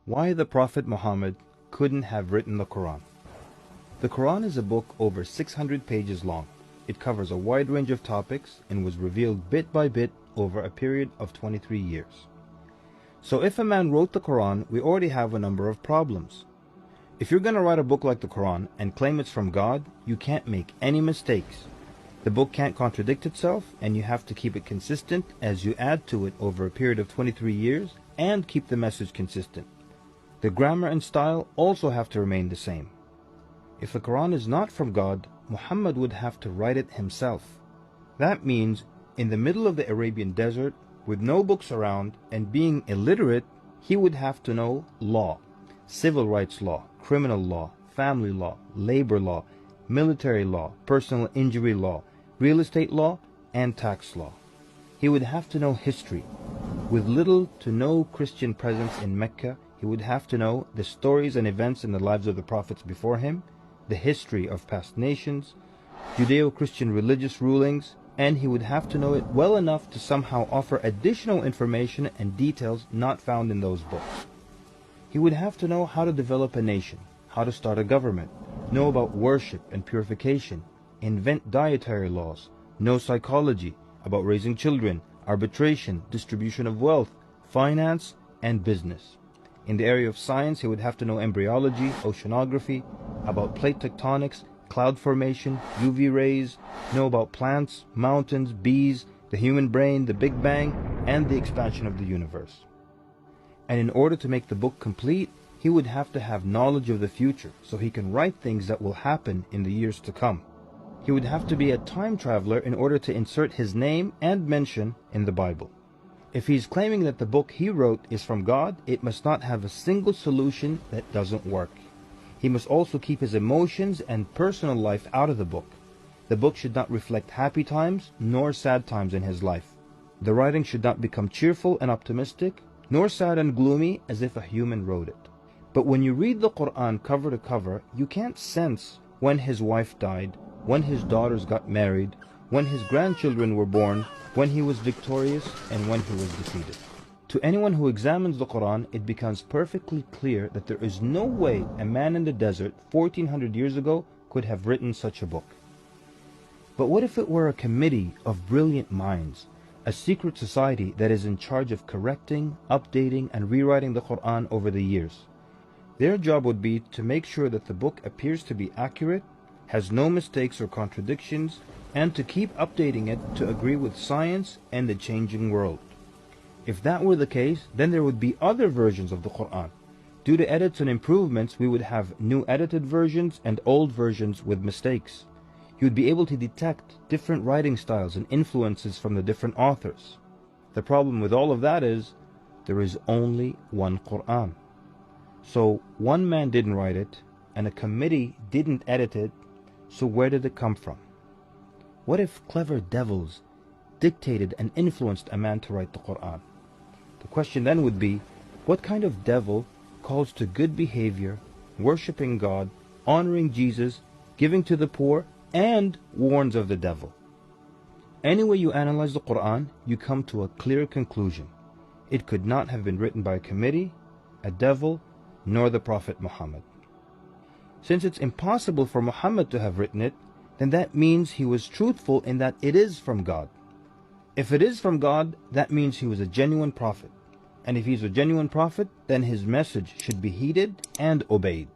Why the Prophet Muhammad couldn't have written the Qur'an. The Qur'an is a book over 600 pages long. It covers a wide range of topics and was revealed bit by bit over a period of 23 years. So if a man wrote the Qur'an, we already have a number of problems. If you're going to write a book like the Qur'an and claim it's from God, you can't make any mistakes. The book can't contradict itself, and you have to keep it consistent as you add to it over a period of 23 years and keep the message consistent. The grammar and style also have to remain the same. If the Qur'an is not from God, Muhammad would have to write it himself. That means in the middle of the Arabian desert, with no books around and being illiterate, he would have to know law, civil rights law, criminal law, family law, labor law, military law, personal injury law, real estate law, and tax law. He would have to know history. With little to no Christian presence in Mecca, he would have to know the stories and events in the lives of the prophets before him, the history of past nations, Judeo-Christian religious rulings, and he would have to know it well enough to somehow offer additional information and details not found in those books. He would have to know how to develop a nation, how to start a government, know about worship and purification, invent dietary laws, know psychology, about raising children, arbitration, distribution of wealth, finance, and business. In the area of science, he would have to know embryology, oceanography, about plate tectonics, cloud formation, UV rays, know about plants, mountains, bees, the human brain, the Big Bang, and the expansion of the universe. And in order to make the book complete, he would have to have knowledge of the future, so he can write things that will happen in the years to come. He would have to be a time traveler in order to insert his name and mention in the Bible. If he's claiming that the book he wrote is from God, it must not have a single solution that doesn't work. He must also keep his emotions and personal life out of the book. The book should not reflect happy times nor sad times in his life. The writing should not become cheerful and optimistic, nor sad and gloomy as if a human wrote it. But when you read the Qur'an cover to cover, you can't sense when his wife died, when his daughters got married, when his grandchildren were born, when he was victorious, and when he was defeated. To anyone who examines the Qur'an, it becomes perfectly clear that there is no way a man in the desert 1400 years ago could have written such a book. But what if it were a committee of brilliant minds, a secret society that is in charge of correcting, updating, and rewriting the Qur'an over the years? Their job would be to make sure that the book appears to be accurate, has no mistakes or contradictions, and to keep updating it to agree with science and the changing world. If that were the case, then there would be other versions of the Qur'an. Due to edits and improvements, we would have new edited versions and old versions with mistakes. You would be able to detect different writing styles and influences from the different authors. The problem with all of that is, there is only one Qur'an. So one man didn't write it, and a committee didn't edit it, so where did it come from? What if clever devils dictated and influenced a man to write the Qur'an? The question then would be, what kind of devil calls to good behavior, worshipping God, honoring Jesus, giving to the poor, and warns of the devil? Any way you analyze the Qur'an, you come to a clear conclusion. It could not have been written by a committee, a devil, nor the Prophet Muhammad. Since it's impossible for Muhammad to have written it, then that means he was truthful in that it is from God. If it is from God, that means he was a genuine prophet. And if he's a genuine prophet, then his message should be heeded and obeyed.